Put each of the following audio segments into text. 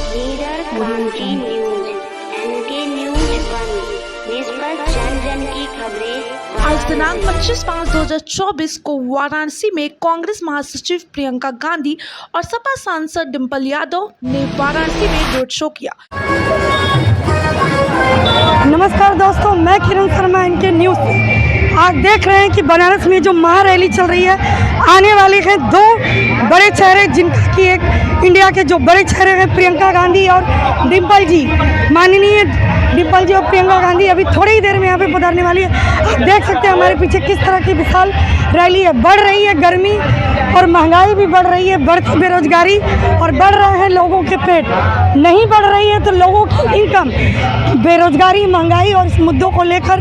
Leader क्रांति news, N K news 1, निष्पक्ष जन जन की खबरें। आज दिनांक 25/5/2024 को वाराणसी में कांग्रेस महासचिव प्रियंका गांधी और सपा सांसद डिंपल यादव ने वाराणसी में रोड शो किया। नमस्कार दोस्तों, मैं किरण शर्मा, इनके न्यूज़ से। आज देख रहे हैं कि बनारस में जो महारैली चल रही है, आने वाले हैं दो बड़े चेहरे, जिनका कि एक इंडिया के जो बड़े चेहरे हैं प्रियंका गांधी और डिंपल जी। माननीय डिंपल जी और प्रियंका गांधी अभी थोड़ी ही देर में यहाँ पे पधारने वाली है। आप देख सकते हैं हमारे पीछे किस तरह की विशाल रैली है। बढ़ रही है गर्मी और महंगाई भी बढ़ रही है, बढ़ती बेरोजगारी और बढ़ रहे हैं लोगों के पेट। नहीं बढ़ रही है तो लोगों की इनकम, बेरोजगारी, महंगाई और इस मुद्दों को लेकर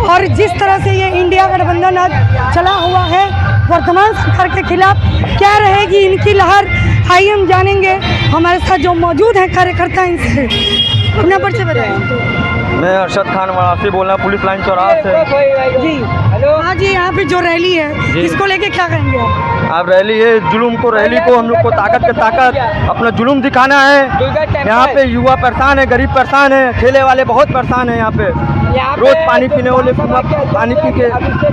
और जिस तरह से ये इंडिया गठबंधन आज चला हुआ है वर्तमान सरकार के खिलाफ, क्या रहेगी इनकी लहर, आइए हम जानेंगे। हमारे साथ जो मौजूद हैं कार्यकर्ता, इनसे अपना परिचय बताएं। मैं अरशद खान वाराणसी बोल रहा हूँ, पुलिस लाइन चौराहा से। जी हाँ जी, यहाँ पे जो रैली है इसको लेके क्या कहेंगे आप? अब रैली है, जुलूम को, रैली को हम लोग को ताकत के ताकत अपना जुलूम दिखाना है। यहाँ पे युवा परेशान है, गरीब परेशान है, ठेले वाले बहुत परेशान है। यहाँ पे रोज पानी पीने वाले, पानी पी के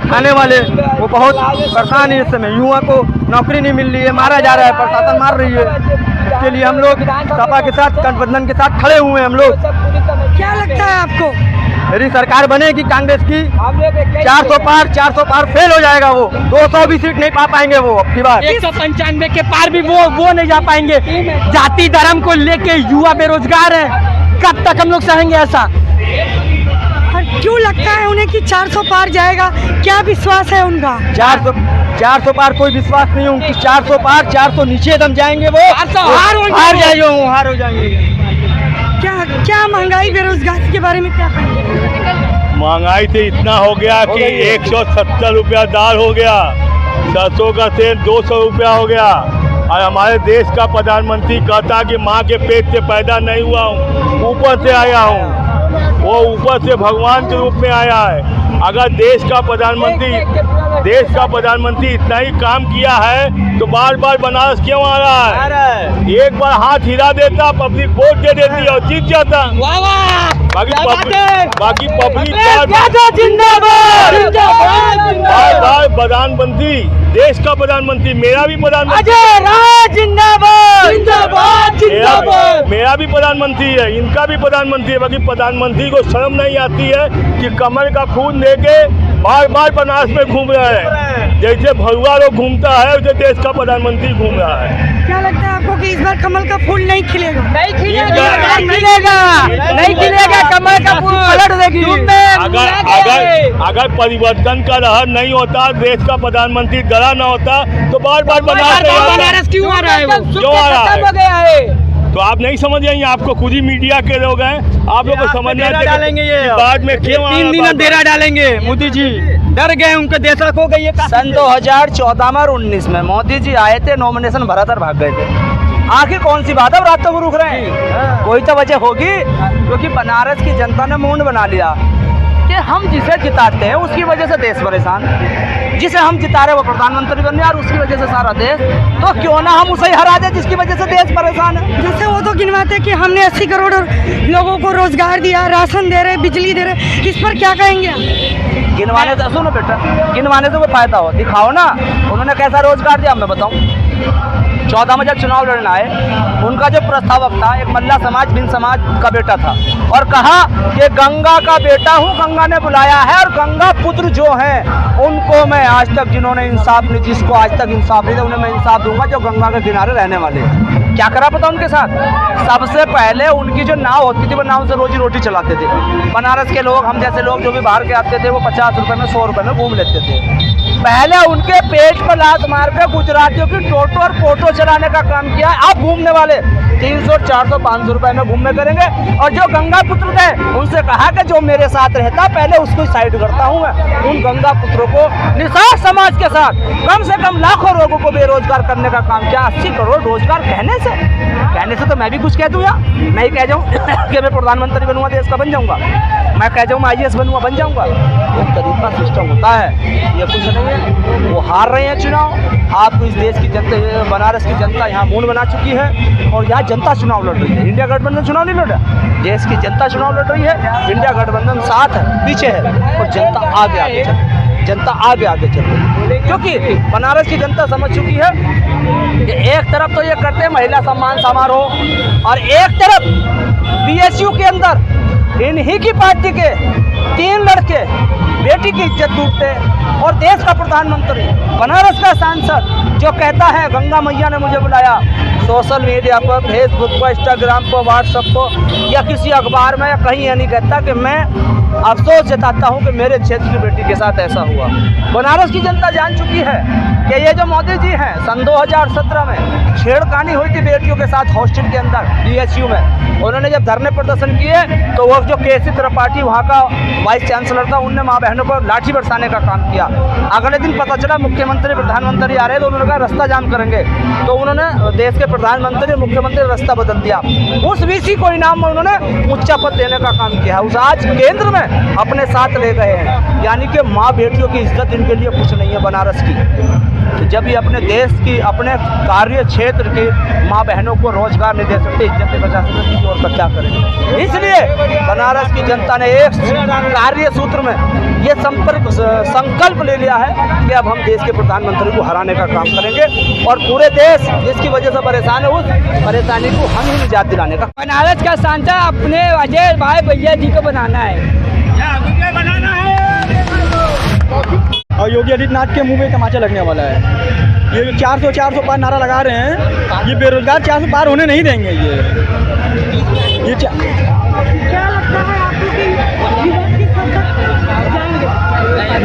खाने वाले वो बहुत परेशान है। इस समय युवा को नौकरी नहीं मिल रही है, मारा जा रहा है, प्रशासन मार रही है। इसके लिए हम लोग सपा के साथ, गठबंधन के साथ खड़े हुए हैं। हम लोग, क्या लगता है आपको? मेरी सरकार बनेगी कांग्रेस की, 400 पार फेल हो जाएगा। वो 200 भी सीट नहीं पा पाएंगे वो अब की बार। 195 के पार भी वो नहीं जा पाएंगे। जाति धर्म को लेके युवा बेरोजगार है, कब तक हम लोग सहेंगे ऐसा? क्यों लगता है उन्हें कि 400 पार जाएगा? क्या विश्वास है उनका? 400 पार कोई विश्वास नहीं है उनकी। 400 पार, 400 नीचे दम जाएंगे वो, हार हो जाएंगे। क्या महंगाई, बेरोजगारी के बारे में क्या कहेंगे? महंगाई तो इतना हो गया कि 170 रुपया दाल हो गया, सरसों का तेल 200 रुपया हो गया। और हमारे देश का प्रधानमंत्री कहता कि माँ के पेट से पैदा नहीं हुआ हूँ, ऊपर से आया हूँ। वो ऊपर से भगवान के रूप में आया है। अगर देश का प्रधानमंत्री इतना ही काम किया है तो बार बार बनारस क्यों आ रहा है? एक बार हाथ हिला देता, पब्लिक वोट दे देती और जीत जाता। बाकी पब्लिक बार प्रधानमंत्री, देश का प्रधानमंत्री, मेरा भी प्रधानमंत्री, मेरा भी प्रधानमंत्री है, इनका भी प्रधानमंत्री है। बाकी प्रधानमंत्री को शर्म नहीं आती है कि कमर का खून लेके बार बार बनारस में घूम रहा है। जैसे भगवा लोग घूमता है वैसे देश का प्रधानमंत्री घूम रहा है। क्या लगता है आपको कि इस बार कमल का फूल नहीं खिलेगा? नहीं खिलेगा, कमल का फूल पलट देगी। अगर परिवर्तन का लहर नहीं होता, देश का प्रधानमंत्री डरा न होता तो बार बार बनारस क्यों आ रहा है? क्यों आ रहा है? तो आप नहीं समझ जाएंगे, आपको खुद ही मीडिया के लोग हैं, आप लोग को समझना डालेंगे ये बाद में क्यों 3 दिन डेरा डालेंगे। मोदी जी डर गए, उनके देश खो गई है। सन 2014 में और 19 में मोदी जी आए थे, नॉमिनेशन भरा था, भाग गए थे। आखिर कौन सी बात है, रातों को रुक रहे हैं? कोई तो वजह होगी, क्योंकि बनारस की जनता ने मूड बना लिया कि हम जिसे जिताते हैं उसकी वजह से देश परेशान, जिसे हम जिता रहे वो प्रधानमंत्री बन गया और उसकी वजह से सारा देश, तो क्यों ना हम उसे ही हरा दे जिसकी वजह से देश परेशान है। जैसे वो तो गिनवाते कि हमने 80 करोड़ लोगों को रोजगार दिया, राशन दे रहे, बिजली दे रहे, इस पर क्या कहेंगे? गिनवाने से, सुनो बेटा, गिनवाने से कोई फायदा हो, दिखाओ ना उन्होंने कैसा रोजगार दिया। मैं बताऊँ, 14 में जब चुनाव लड़ने आए, उनका जो प्रस्तावक था एक मल्ला समाज, बिन समाज का बेटा था, और कहा कि गंगा का बेटा हूँ, गंगा ने बुलाया है, और गंगा पुत्र जो हैं उनको मैं आज तक, जिन्होंने इंसाफ नहीं, जिसको आज तक इंसाफ नहीं था, उन्हें मैं इंसाफ दूंगा जो गंगा के किनारे रहने वाले हैं। क्या करा पता उनके साथ? सबसे पहले उनकी जो नाव होती थी, वो नाव से रोजी रोटी चलाते थे। बनारस के लोग, हम जैसे लोग जो भी बाहर के आते थे, वो 50 रुपये में, 100 रुपये में घूम लेते थे। पहले उनके पेट पर लात मार के गुजरातियों की टोटो और फोटो चलाने का काम किया है। अब घूमने वाले 300, 400, 500 रुपए में घूमने करेंगे। और जो गंगा पुत्र थे उनसे कहा कि जो मेरे साथ रहता पहले उसको साइड करता हूँ मैं। उन गंगा पुत्रों को निसार समाज के साथ कम से कम लाखों लोगों को बेरोजगार करने का काम किया। 80 करोड़ रोजगार कहने से तो मैं भी कुछ कह दूँ या मैं ही कह जाऊँ कि मैं प्रधानमंत्री बनूंगा, देश का बन जाऊंगा, मैं कह जाऊँ मैं IAS बनूंगा, बन जाऊंगा। एक तरीका सिस्टम होता है, ये कुछ नहीं है, वो हार रहे हैं चुनाव। आपको इस देश की जनता, बनारस की जनता यहाँ मूड बना चुकी है और यहाँ जनता चुनाव लड़ रही है। इंडिया गठबंधन चुनाव नहीं लड़ रहा, देश की जनता चुनाव लड़ रही है। इंडिया गठबंधन साथ है, पीछे है और जनता आगे आगे चल रही है, जनता आगे आगे चल रही है। क्योंकि बनारस की जनता समझ चुकी है कि एक तरफ तो ये करते हैं महिला सम्मान समारोह और एक तरफ बीएसयू के अंदर इन्हीं की पार्टी के 3 लड़के बेटी की इज्जत लूटते और देश का प्रधानमंत्री, बनारस का सांसद जो कहता है गंगा मैया ने मुझे बुलाया, सोशल मीडिया पर, फेसबुक पर, इंस्टाग्राम पर, व्हाट्सएप पर या किसी अखबार में या कहीं ये नहीं कहता कि मैं अफसोस जताता हूँ कि मेरे क्षेत्र की बेटी के साथ ऐसा हुआ। बनारस की जनता जान चुकी है कि ये जो मोदी जी हैं, सन 2017 में छेड़खानी हुई थी बेटियों के साथ हॉस्टल के अंदर बीएचयू में। उन्होंने जब धरने प्रदर्शन किए तो वो जो केसी त्रिपाठी वहाँ का वाइस चांसलर था, उनने माँ बहनों पर लाठी बरसाने का काम किया। अगले दिन पता चला मुख्यमंत्री प्रधानमंत्री आ रहे तो उन्होंने कहा रास्ता जाम करेंगे, तो उन्होंने देश के प्रधानमंत्री मुख्यमंत्री रास्ता बदल दिया। उस वीसी को इनाम में उन्होंने उच्चा पद देने का काम किया। उस आज केंद्र में अपने साथ ले गए हैं, यानी कि माँ बेटियों की इज्जत इनके लिए कुछ नहीं है बनारस की। तो जब ये अपने देश की, अपने कार्य क्षेत्र की माँ बहनों को रोजगार नहीं दे सकते, इज्जत नहीं बचा सकते, और तो क्या करेंगे। इसलिए बनारस की जनता ने एक कार्य सूत्र में ये संकल्प ले लिया है कि अब हम देश के प्रधानमंत्री को हराने का काम करेंगे और पूरे देश जिसकी वजह से परेशान है, उस परेशानी को हम ही निजात दिलाने का। बनारस का सांसद अपने अजय भाई भैया जी को बनाना है और योगी आदित्यनाथ के मुंह में तमाचा लगने वाला है। ये 400 पार नारा लगा रहे हैं, ये बेरोजगार 400 पार होने नहीं देंगे। ये क्या लगता है आपको कि युवा किस हद तक जाएंगे?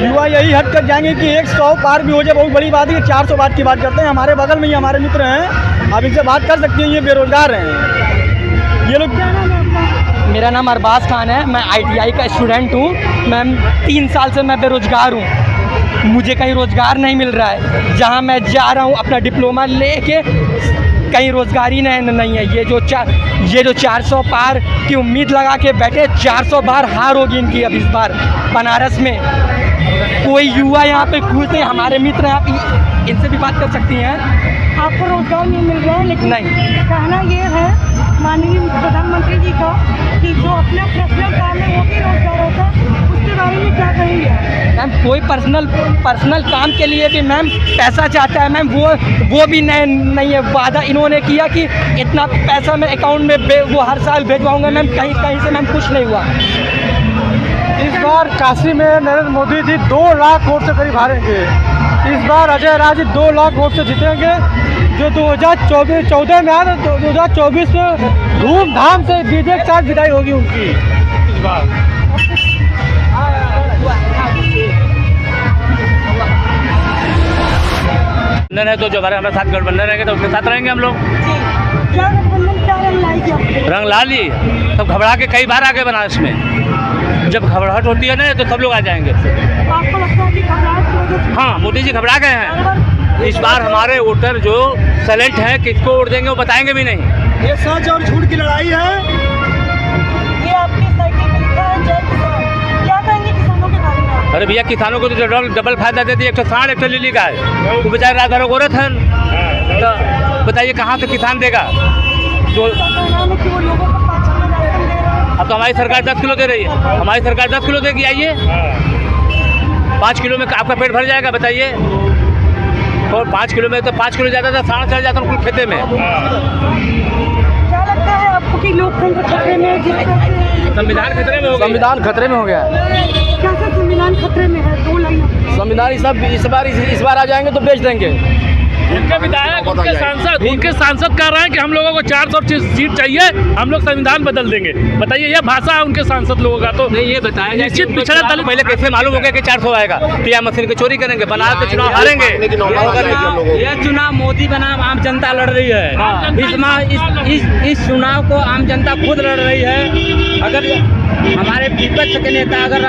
युवा यही हद तक जाएंगे कि 100 पार भी हो जाए, बहुत बड़ी बात है। 400 पार की बात करते हैं, हमारे बगल में ही हमारे मित्र हैं, आप इनसे बात कर सकती हैं। ये बेरोजगार हैं ये लोग। मेरा नाम अरबाज खान है, मैं ITI का स्टूडेंट हूँ। मैं 3 साल से मैं बेरोजगार हूँ, मुझे कहीं रोज़गार नहीं मिल रहा है। जहाँ मैं जा रहा हूँ अपना डिप्लोमा लेके, कहीं रोज़गार ही नहीं है। ये जो 400 पार की उम्मीद लगा के बैठे, 400 बार हार होगी इनकी अब इस बार बनारस में। कोई युवा यहाँ पे खुश नहीं, हमारे मित्र हैं, आप इनसे भी बात कर सकती हैं। आपको रोजगार नहीं मिल रहा है, लेकिन नहीं, कहना ये है माननीय प्रधानमंत्री जी का कि जो अपना पर्सनल काम है वो भी रोजगार होता है, उसके बारे में क्या कहेंगे? मैम कोई पर्सनल काम के लिए भी मैम पैसा चाहता है मैम, वो भी नहीं है। वादा इन्होंने किया कि इतना पैसा मैं अकाउंट में वो हर साल भेजवाऊंगा, मैम कहीं से मैम कुछ नहीं हुआ। इस बार काशी में नरेंद्र मोदी जी 2 लाख वोट से करीब हारेंगे। इस बार अजय राज 2 लाख वोट से जीतेंगे। जो 2014 में आया तो 2024 में धूमधाम से डीजे के साथ विदाई होगी उनकी इस बार। गठबंधन है तो जो हमारे साथ गठबंधन रहेंगे तो उसके साथ रहेंगे हम लोग। क्या गठबंधन क्या रंग लाएगी? रंग ला ली, सब घबरा के कई बार आ गए बनारस में। जब घबराहट होती है ना तो सब लोग आ जाएंगे। आपको लगता है कि घबराहट की वजह से? हाँ, मोदी जी घबरा गए हैं। इस बार हमारे वोटर जो साइलेंट हैं, किसको वोट देंगे वो बताएंगे भी नहीं। ये सच और झूठ की लड़ाई है। ये आपकी साइकिल में लिखा है जय किसान, क्या कहेंगे किसानों के बारे में? अरे भैया, किसानों को तो डबल फायदा देती है। 160 100 लिली का है, तो बेचारे रात भर गोरत हैं, तो बताइए कहाँ से किसान देगा? तो वो लोगों को 5 किलो राशन दे रहे हैं। अब तो हमारी सरकार 10 किलो दे रही है। हमारी सरकार 10 किलो देगी, आइए 5 किलो में आपका पेट भर जाएगा बताइए। और 5 किलो में तो 5 किलो ज़्यादा था, 4.5 जाता है कुल खेते में। क्या लगता है आपको कि लोकतंत्र खतरे में है? संविधान खतरे में हो गया। संविधान खतरे में हो गया है। कैसे संविधान खतरे में है? 2 लाइन संविधान इस बार आ जाएंगे तो बेच देंगे। उनके विधायक, उनके सांसद कह रहे हैं कि हम लोगों को 400 सीट चाहिए, हम लोग संविधान बदल देंगे। बताइए, ये भाषा है उनके सांसद लोगों का। तो नहीं, ये बताया जाए निश्चित पिछड़ा दलित पहले कैसे मालूम हो गया कि 400 आएगा? पीएम मशीन की चोरी करेंगे, बनारस के चुनाव हारेंगे। यह चुनाव मोदी बनाम आम जनता लड़ रही है। इस चुनाव को आम जनता खुद लड़ रही है। अगर हमारे विपक्ष के नेता अगर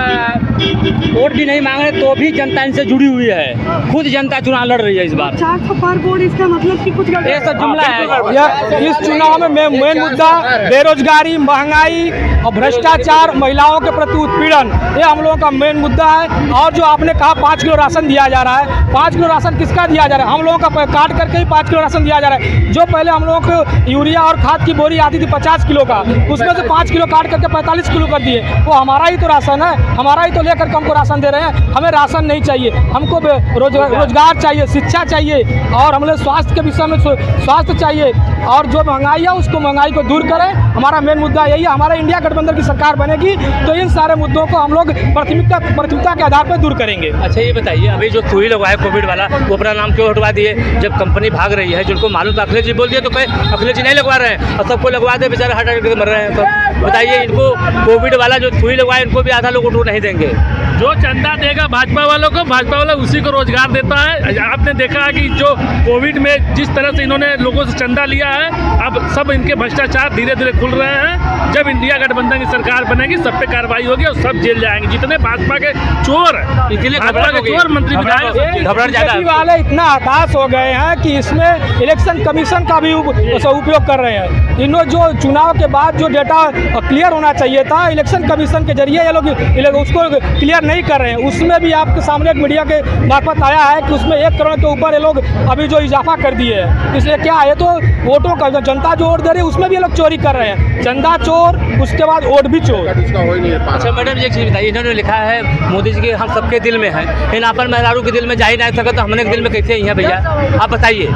वोट भी नहीं मांग रहे तो भी जनता इनसे जुड़ी हुई है। खुद जनता चुनाव लड़ रही है इस बार। 400 पार QR कोड, इसका मतलब कि कुछ ये सब जुमला है। यह इस चुनाव में मेन मुद्दा बेरोजगारी, महंगाई और भ्रष्टाचार, महिलाओं के प्रति उत्पीड़न, ये हम लोगों का मेन मुद्दा है। और जो आपने कहा 5 किलो राशन दिया जा रहा है, 5 किलो राशन किसका दिया जा रहा है? हम लोगों का काट करके ही 5 किलो राशन दिया जा रहा है। जो पहले हम लोगों को यूरिया और खाद की बोरी आती थी 50 किलो का, उसमें से 5 किलो काट करके 45 किलो कर दिए। वो हमारा ही तो राशन है, हमारा ही तो लेकर के हमको राशन दे रहे हैं। हमें राशन नहीं चाहिए, हमको रोजगार चाहिए, शिक्षा चाहिए, और हमें स्वास्थ्य के विषय में स्वास्थ्य चाहिए, और जो महंगाई है उसको महंगाई को दूर करें। हमारा मेन मुद्दा यही है। हमारा इंडिया गठबंधन की सरकार बनेगी तो इन सारे मुद्दों को हम लोग प्राथमिकता के आधार पर दूर करेंगे। अच्छा ये बताइए, अभी जो सुई लगवाए कोविड वाला, वो अपना नाम क्यों हटवा दिए? जब कंपनी भाग रही है, जिनको मालूम, तो अखिलेश जी बोल दिए तो कहे अखिलेश जी नहीं लगवा रहे हैं, और सबको लगवा दे, बेचारे हार्ट अटैक से मर रहे हैं। तो बताइए, इनको कोविड वाला जो सुई लगवाए, इनको भी आधा लोग उठो नहीं देंगे। जो चंदा देगा भाजपा वालों को, भाजपा वाला उसी को रोजगार देता है। आपने देखा है कि जो कोविड में जिस तरह से इन्होंने लोगों से चंदा लिया है, अब सब इनके भ्रष्टाचार धीरे धीरे खुल रहे हैं। जब इंडिया गठबंधन की सरकार बनेगी, सब पे कार्रवाई होगी और सब जेल जाएंगे, जितने भाजपा के चोर, इसीलिए भाजपा के चोर मंत्री विधायक घबराहट ज्यादा वाले इतना हताश हो गए हैं कि इसमें इलेक्शन कमीशन का भी उपयोग कर रहे हैं। इन्होंने जो चुनाव के बाद जो डेटा क्लियर होना चाहिए था, इलेक्शन कमीशन के जरिए ये लोग उसको क्लियर नहीं कर रहे हैं। उसमें भी आपके सामने एक मीडिया के मार्फत आया है कि उसमें 1 करोड़ के ऊपर ये लोग अभी जो इजाफा कर दिए हैं। इसलिए क्या है, तो वोटों का जनता जो वोट दे रही है उसमें भी ये लोग चोरी कर रहे हैं। चंदा चोर, उसके बाद वोट भी चोर। अच्छा मैडम जी, एक चीज़ बताइए, इन्होंने लिखा है मोदी जी के हम सबके दिल में है, इन अपन मेहरारू के दिल में जा ही नहीं सका, तो हमने दिल में कैसे ही है भैया? आप बताइए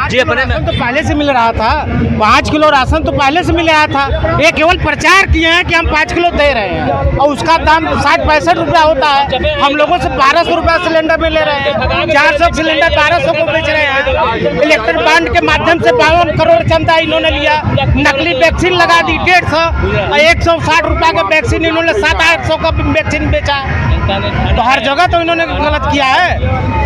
जी। अपने में तो पहले से मिल रहा था, 5 किलो राशन तो पहले से मिल रहा था। ये केवल प्रचार किए हैं कि हम 5 किलो दे रहे हैं, और उसका दाम 60-65 रुपया होता है। हम लोगों से 1200 रुपया सिलेंडर में ले रहे हैं, 400 सिलेंडर 1200 को बेच रहे हैं। इलेक्ट्रिक बॉन्ड के माध्यम से 52 करोड़ चंदा इन्होंने लिया। नकली वैक्सीन लगा दी 150 और 160 रुपया का वैक्सीन इन्होंने 700-800 का वैक्सीन बेचा। तो हर जगह तो इन्होंने गलत किया है।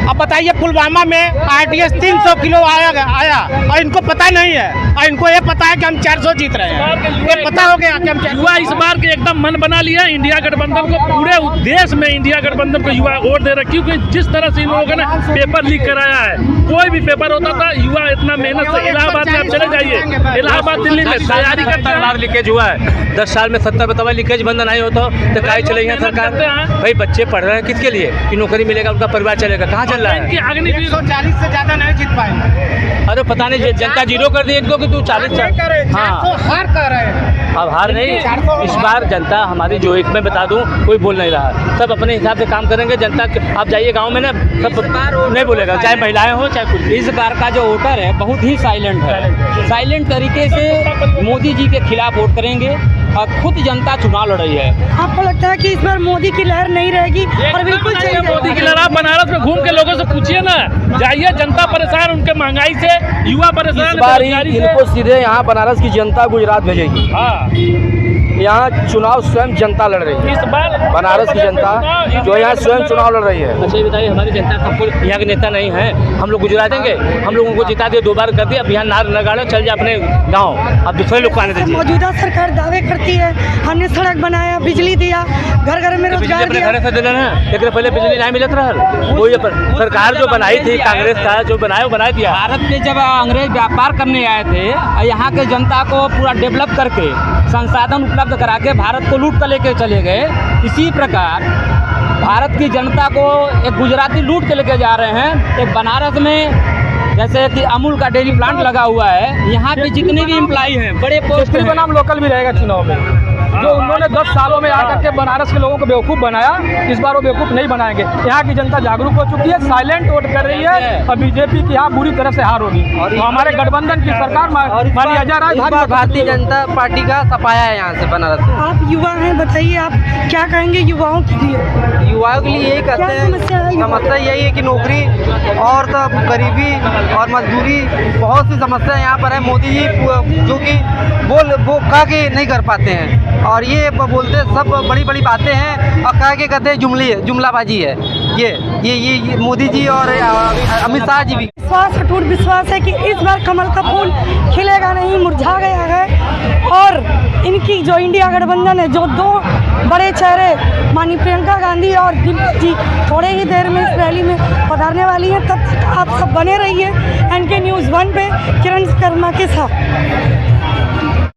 अब बताइए, पुलवामा में आरटीएस 300 किलो आया और इनको पता नहीं है, और इनको ये पता है कि हम 400 जीत रहे हैं। ये पता हो गया कि हम युवा इस बार के एकदम मन बना लिया इंडिया गठबंधन को। पूरे देश में इंडिया गठबंधन को युवा वोट दे रहे, क्योंकि जिस तरह से इन लोगों ने पेपर लीक कराया है, कोई भी पेपर होता था, युवा इतना मेहनत से, इलाहाबाद में आप चले जाइए, इलाहाबाद दिल्ली में तैयारी करते हैं। लीकेज हुआ है 10 साल में 70 बतावा लीकेज बंद नहीं होता तो काहे चले यहाँ सरकार? भाई बच्चे पढ़ रहे हैं किसके लिए कि नौकरी मिलेगा, उनका परिवार चलेगा, कहाँ चल रहा है? 140 से ज्यादा नहीं जीत पाएंगे। अरे पता नहीं जनता जीरो कर दी इनको कि तू 40 हाँ हार कर रहे हैं। अब हार नहीं, इस बार जनता हमारी जो एक मैं बता दूं, कोई बोल नहीं रहा, सब अपने हिसाब से काम करेंगे। जनता आप जाइए गांव में ना, सब नहीं बोलेगा, चाहे महिलाएं हो चाहे कुछ। इस बार का जो वोटर है बहुत ही साइलेंट है, साइलेंट तरीके से मोदी जी के खिलाफ वोट करेंगे और खुद जनता चुनाव लड़ रही है। आपको लगता है कि इस बार मोदी की लहर नहीं रहेगी? और बिल्कुल चली मोदी की लहर। आप बनारस में घूम के लोगों से पूछिए ना, जाइए, जनता परेशान उनके महंगाई से, युवा परेशान, इस बार ही इनको सीधे यहाँ बनारस की जनता गुजरात भेजेगी। हाँ, यहाँ चुनाव स्वयं जनता लड़ रही है। इस बार बनारस की जनता जो यहाँ स्वयं चुनाव लड़ रही है। अच्छा ये बताइए, हमारी जनता सबको यहाँ के नेता नहीं है, हम लोग गुजरा देंगे, हम लोगों को जिता दे, 2 बार कर दिया, अब यहाँ नार लगाड़ो, चल जाए अपने गाँव, अब दूसरे लोग को आने दीजिए। मौजूदा सरकार दावे करती है, हमने सड़क बनाया, बिजली दिया, घर घर में रोजगार दिया। घर से दिला ना, लेकिन पहले बिजली नहीं मिलत रहा। वो ये सरकार जो बनाई थी, कांग्रेस का जो बनाया वो बना दिया। भारत में जब अंग्रेज व्यापार करने आए थे, यहाँ के जनता को पूरा डेवलप करके, संसाधन उपलब्ध करा के भारत को लूट कर लेके चले गए। इसी प्रकार भारत की जनता को एक गुजराती लूट के लेके जा रहे हैं। एक बनारस में जैसे कि अमूल का डेयरी प्लांट लगा हुआ है, यहाँ पे जितने भी एम्प्लॉय हैं, बड़े पोस्ट का नाम लोकल भी रहेगा चुनाव में। जो उन्होंने 10 सालों में आकर के बनारस के लोगों को बेवकूफ़ बनाया, इस बार वो बेवकूफ़ नहीं बनाएंगे। यहाँ की जनता जागरूक हो चुकी है, साइलेंट वोट कर रही है, और बीजेपी की यहाँ बुरी तरह से हार होगी। और हमारे गठबंधन की सरकार मानी अजय भारतीय जनता पार्टी का सफाया है यहाँ से बनारस से। आप युवा हैं, बताइए आप क्या कहेंगे युवाओं के लिए? युवाओं के लिए यही कहते हैं, समस्या यही है कि नौकरी और तो गरीबी और मजदूरी, बहुत सी समस्या यहाँ पर है। मोदी जी जो कि वो कह के नहीं कर पाते हैं, और ये बोलते सब बड़ी बड़ी बातें हैं, और कह के कहते हैं जुमलाबाजी है। ये मोदी जी और अमित शाह जी भी विश्वास, अटूट विश्वास है कि इस बार कमल का फूल खिलेगा नहीं, मुरझा गया है। और इनकी जो इंडिया गठबंधन है, जो 2 बड़े चेहरे माननीय प्रियंका गांधी और डिम्पल जी थोड़े ही देर में इस रैली में पधारने वाली हैं। तब तक आप सब बने रहिए NK News 1 पे किरण कर्मा के साथ।